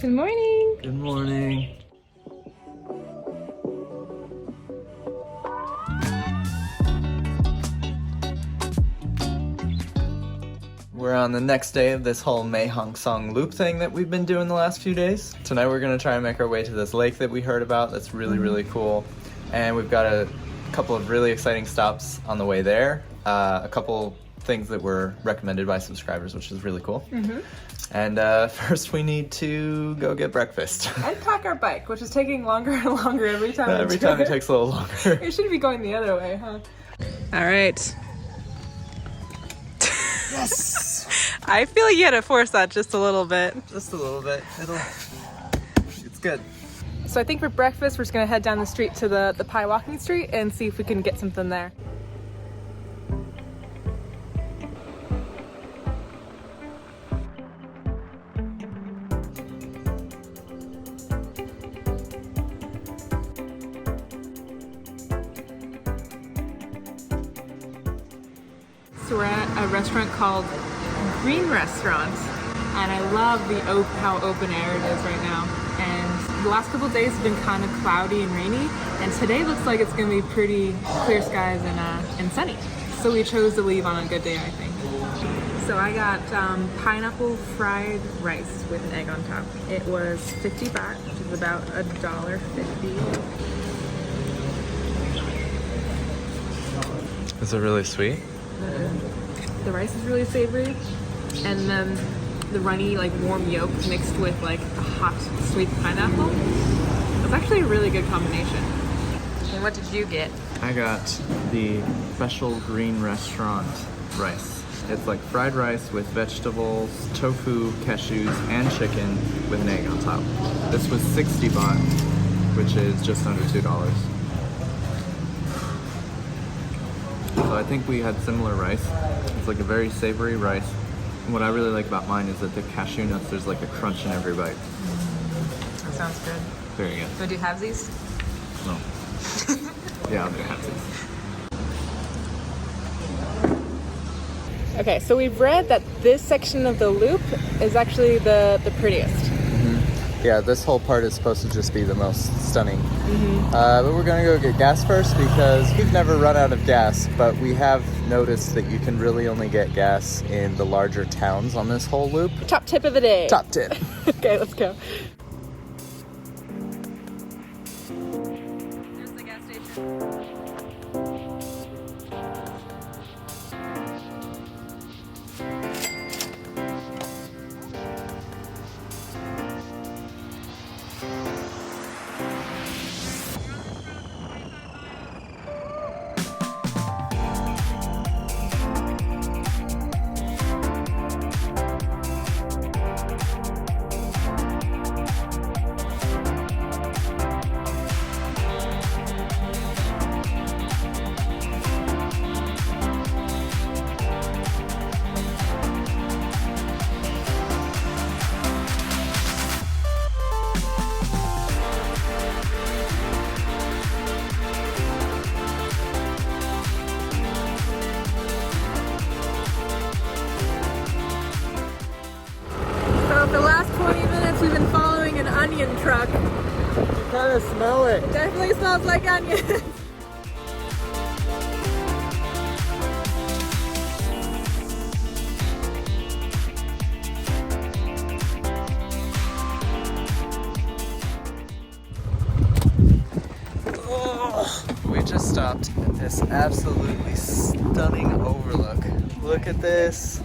Good morning. Good morning. We're on the next day of this whole Mae Hong Song loop thing that we've been doing the last few days. Tonight we're gonna try and make our way to this lake that we heard about that's really cool. And we've got a couple of really exciting stops on the way there. A couple things that were recommended by subscribers, which is really cool. And first we need to go get breakfast. And pack our bike, which is taking longer and longer every time. Every time it takes a little longer. It should be going the other way, huh? All right. Yes! I feel like you had to force that just a little bit. Just a little bit. It's good. So I think for breakfast, we're just gonna head down the street to the Pai Walking Street and see if we can get something there. So we're at a restaurant called Green Restaurant, and I love how open air it is right now. And the last couple of days have been kind of cloudy and rainy, and today looks like it's going to be pretty clear skies and sunny. So we chose to leave on a good day, I think. So I got pineapple fried rice with an egg on top. It was 50 baht, which is about $1.50. Is it really sweet? The rice is really savory, and then the runny, like warm yolk mixed with like a hot, sweet pineapple. It's actually a really good combination. And what did you get? I got the special Green Restaurant rice. It's like fried rice with vegetables, tofu, cashews, and chicken with an egg on top. This was 60 baht, which is just under $2. So I think we had similar rice. It's like a very savory rice. And what I really like about mine is that the cashew nuts, there's like a crunch in every bite. That sounds good. Very good. So do you have these? No. Yeah, I'm gonna have these. Okay, so we've read that this section of the loop is actually the prettiest. Yeah, this whole part is supposed to just be the most stunning. But we're gonna go get gas first because we've never run out of gas, but we have noticed that you can really only get gas in the larger towns on this whole loop. Top tip of the day. Top tip. Okay, let's go. There's the gas station. For the last 20 minutes, we've been following an onion truck. You kind of smell it. It definitely smells like onions. We just stopped at this absolutely stunning overlook. Look at this.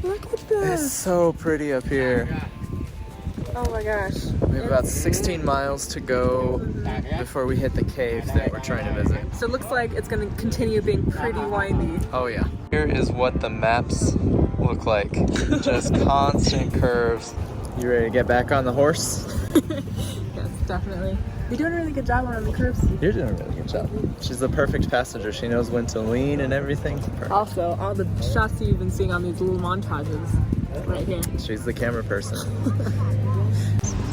Look at It's this. so pretty up here. Oh my gosh. We have about 16 miles to go before we hit the cave that we're trying to visit. So it looks like it's going to continue being pretty windy. Oh yeah. Here is what the maps look like. Just constant curves. You ready to get back on the horse? Yes, definitely. You're doing a really good job on the curves. You're doing a really good job. She's the perfect passenger. She knows when to lean and everything. Perfect. Also, all the shots that you've been seeing on these little montages right here. She's the camera person.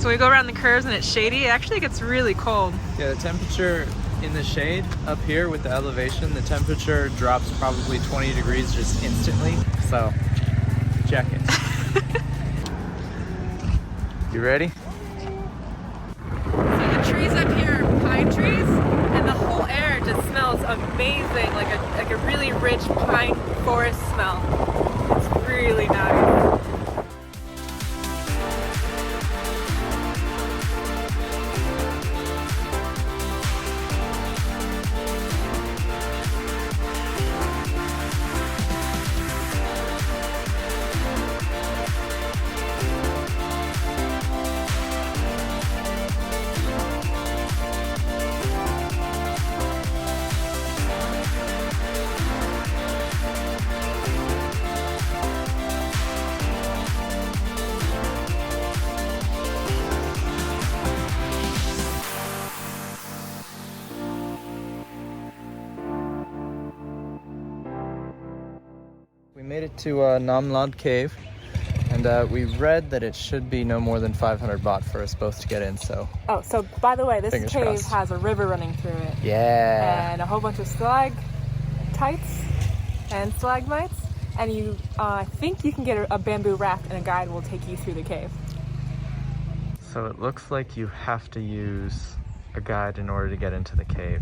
So we go around the curves and it's shady. It actually gets really cold. Yeah, the temperature in the shade up here with the elevation, the temperature drops probably 20 degrees just instantly. So, jacket. You ready? So the trees up here are pine trees, and the whole air just smells amazing, like a really rich pine forest smell. It's really nice. We made it to Namlod cave, and we read that it should be no more than 500 baht for us both to get in, so... Oh, so by the way, this Fingers cave crossed. has a river running through it. Yeah! And a whole bunch of stalactites and stalagmites. And you, I think you can get a bamboo raft, and a guide will take you through the cave. So it looks like you have to use a guide in order to get into the cave.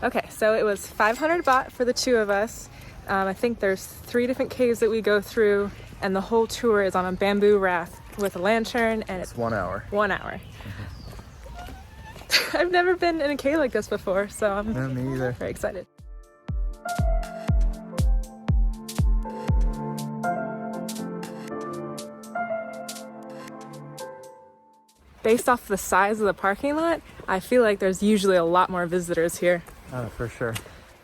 Okay, so it was 500 baht for the two of us. I think there's 3 different caves that we go through, and the whole tour is on a bamboo raft with a lantern, and it's 1 hour. 1 hour. I've never been in a cave like this before, so I'm No, me either. very excited. Based off the size of the parking lot, I feel like there's usually a lot more visitors here. Oh, for sure.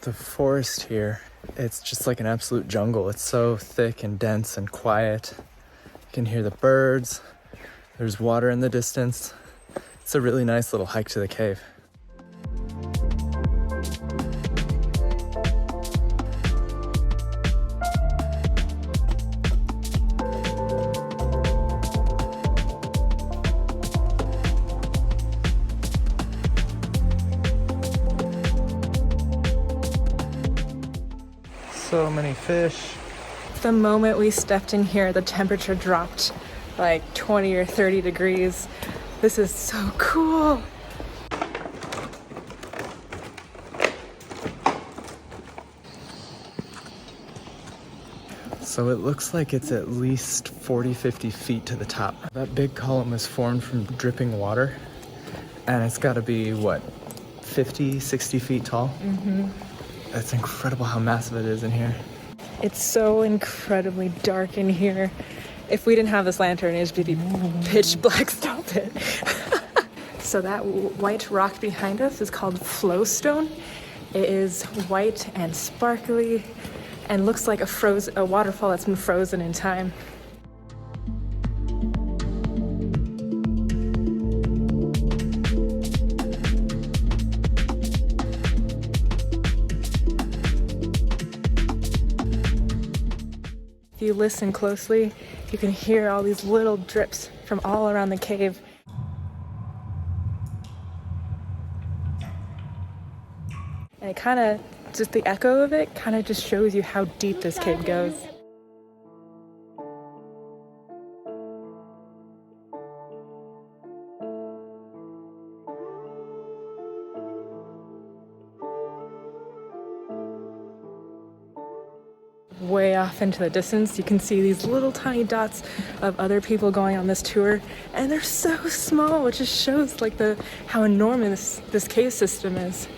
The forest here, it's just like an absolute jungle. It's so thick and dense and quiet. You can hear the birds. There's water in the distance. It's a really nice little hike to the cave. So many fish. The moment we stepped in here, the temperature dropped like 20 or 30 degrees. This is so cool. So it looks like it's at least 40, 50 feet to the top. That big column is formed from dripping water, and it's got to be, what, 50, 60 feet tall? Mm-hmm. That's incredible how massive it is in here. It's so incredibly dark in here. If we didn't have this lantern, it'd just be pitch black. Stop it. So that white rock behind us is called flowstone. It is white and sparkly and looks like a waterfall that's been frozen in time. If you listen closely, you can hear all these little drips from all around the cave. And it kind of, just the echo of it kind of just shows you how deep this cave goes. Way off into the distance, you can see these little tiny dots of other people going on this tour, and they're so small, which just shows like how enormous this cave system is.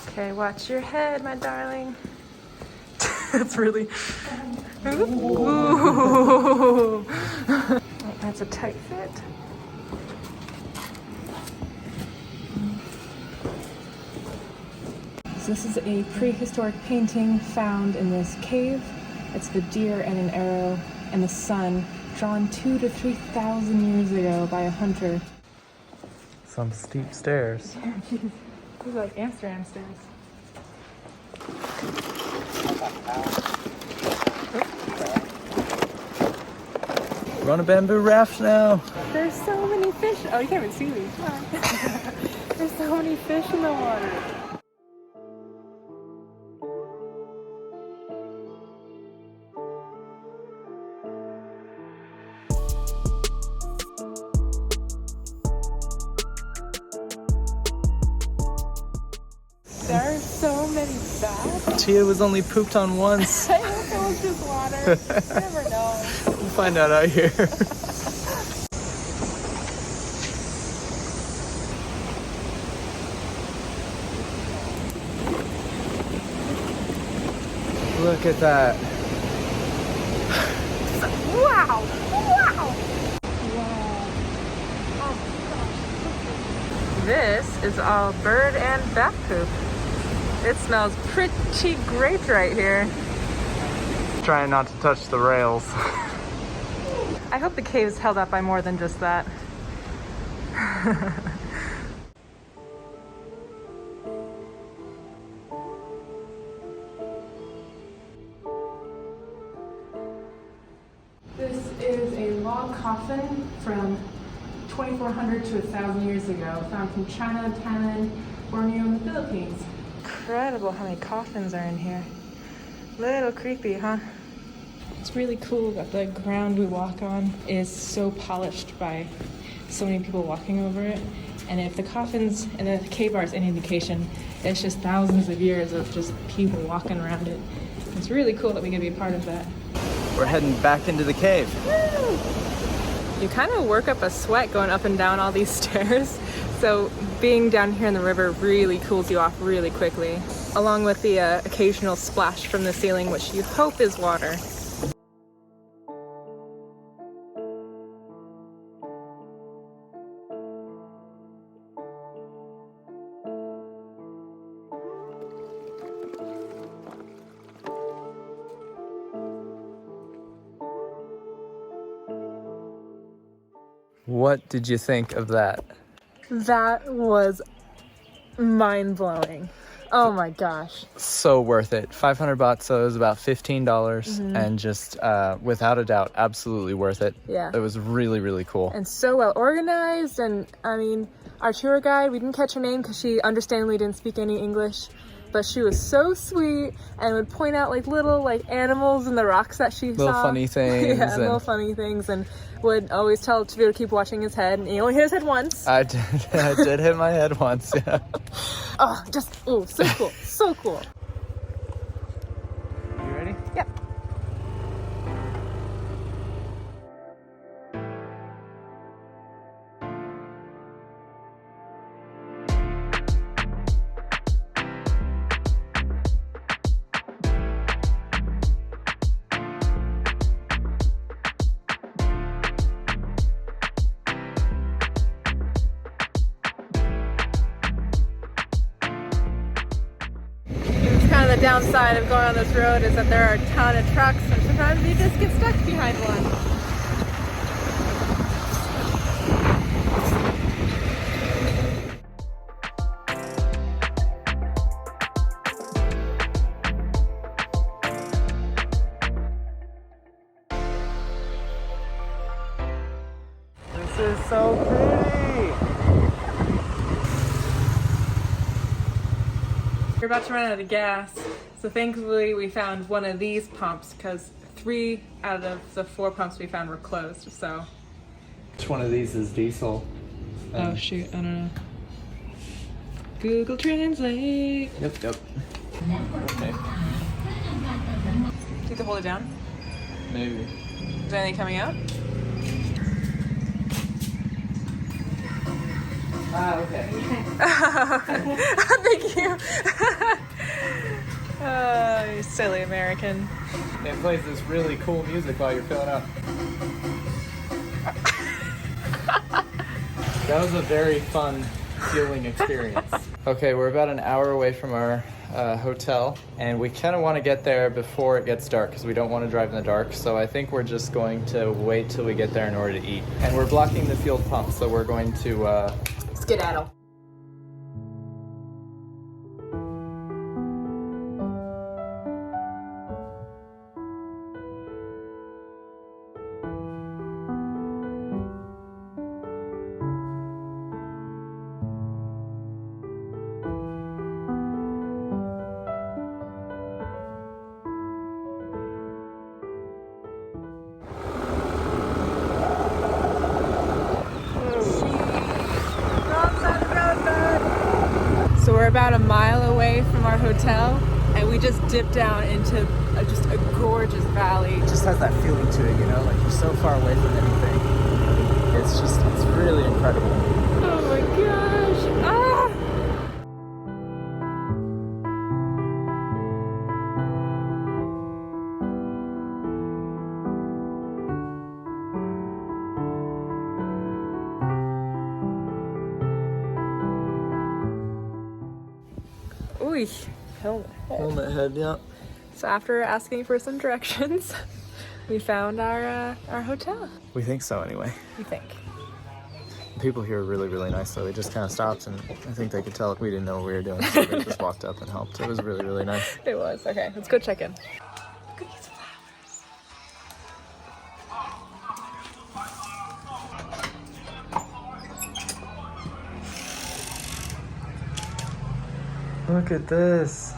Okay, watch your head, my darling. That's really... Ooh. That's a tight fit. So this is a prehistoric painting found in this cave. It's the deer and an arrow and the sun, drawn 2,000 to 3,000 years ago by a hunter. Some steep stairs. These are like Amsterdam stairs. We're on a bamboo raft now. There's so many fish. Oh, you can't even see these. There's so many fish in the water. There are so many bats. Tia was only pooped on once. I hope it was just water. You never know. We'll find out here. Look at that. Wow! Wow! Wow. This is all bird and bat poop. It smells pretty great right here. Trying not to touch the rails. I hope the cave's held up by more than just that. This is a log coffin from 2400 to 1000 years ago, found from China, Thailand, Borneo, and the Philippines. Incredible how many coffins are in here. Little creepy, huh? It's really cool that the ground we walk on is so polished by so many people walking over it. And if the coffins and the cave are any indication, it's just thousands of years of just people walking around it. It's really cool that we get to be a part of that. We're heading back into the cave. Woo! You kind of work up a sweat going up and down all these stairs. So being down here in the river really cools you off really quickly, along with the occasional splash from the ceiling, which you hope is water. What did you think of that? That was mind-blowing. Oh my gosh. So worth it. 500 baht, so it was about $15, and just without a doubt, absolutely worth it. Yeah. It was really, really cool. And so well organized, and I mean, our tour guide, we didn't catch her name because she understandably didn't speak any English, but she was so sweet and would point out like little like animals in the rocks that she saw. Little funny things. Yeah, little funny things, and would always tell Cheveyo to keep watching his head, and he only hit his head once. I did hit my head once, yeah. Oh, so cool, so cool. You ready? Yep. Kind of the downside of going on this road is that there are a ton of trucks, and sometimes you just get stuck behind one. This is so pretty. We're about to run out of gas, so thankfully we found one of these pumps because 3 out of the 4 pumps we found were closed, so. Which one of these is diesel? Oh shoot, I don't know. Google Translate. Yep. Okay. Do you have to hold it down? Maybe. Is there anything coming out? Ah, okay. Thank you. You silly American. It plays this really cool music while you're filling up. That was a very fun fueling experience. Okay, we're about an hour away from our hotel, and we kind of want to get there before it gets dark because we don't want to drive in the dark. So I think we're just going to wait till we get there in order to eat. And we're blocking the fuel pump, so we're going to Skedaddle. we're about a mile away from our hotel, and we just dipped down into just a gorgeous valley. It just has that feeling to it, you know, like you're so far away from anything. It's really incredible. Oh my gosh! Ah! Ooh, Helmet head, yeah. So after asking for some directions, we found our hotel. We think so anyway. We think. People here are really, really nice though. They just kind of stopped and I think they could tell we didn't know what we were doing, so they just walked up and helped. It was really, really nice. It was. Okay, let's go check in. Look at these flowers. Look at this.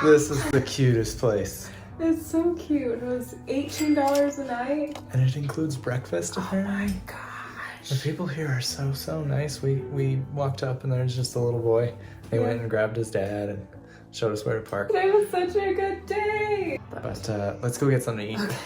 This is the cutest place. It's so cute. It was $18 a night. And it includes breakfast apparently. Oh my gosh. The people here are so nice. We walked up and there was just a little boy. They went and grabbed his dad and showed us where to park. It was such a good day. But let's go get something to eat. Okay.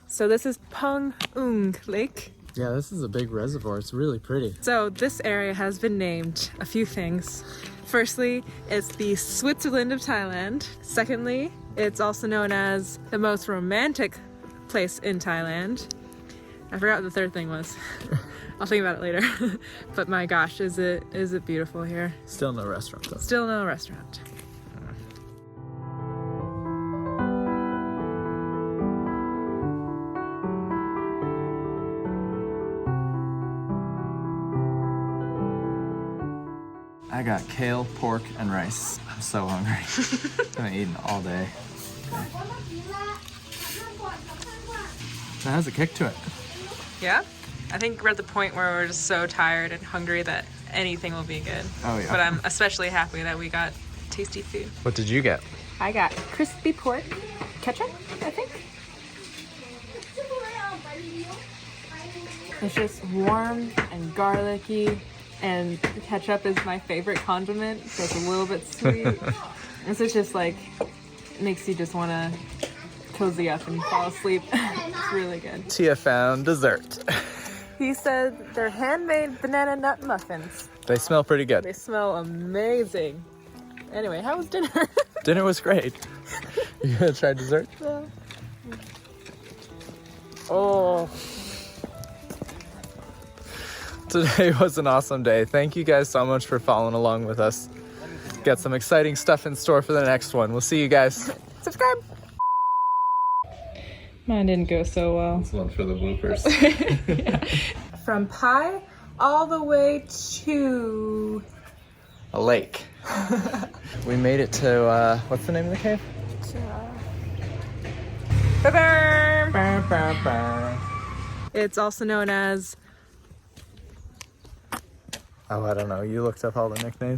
So this is Pung Ung Lake. Yeah, this is a big reservoir. It's really pretty. So this area has been named a few things. Firstly, it's the Switzerland of Thailand. Secondly, it's also known as the most romantic place in Thailand. I forgot what the third thing was. I'll think about it later. But my gosh, is it beautiful here. Still no restaurant though. Still no restaurant. I got kale, pork, and rice. I'm so hungry. I haven't eaten all day. Okay. That has a kick to it. Yeah? I think we're at the point where we're just so tired and hungry that anything will be good. Oh yeah. But I'm especially happy that we got tasty food. What did you get? I got crispy pork ketchup, I think. It's just warm and garlicky, and ketchup is my favorite condiment, so it's a little bit sweet. This is just like, makes you just want to cozy up and fall asleep. It's really good. Tia found dessert. He said they're handmade banana nut muffins. They smell pretty good. They smell amazing. Anyway, how was dinner? Dinner was great. You gonna try dessert? Yeah. Oh. Today was an awesome day. Thank you guys so much for following along with us. Got some exciting stuff in store for the next one. We'll see you guys. Subscribe. Mine didn't go so well. This one for the bloopers. Yeah. From Pai all the way to A lake. We made it to, what's the name of the cave? It's also known as... Oh, I don't know. You looked up all the nicknames.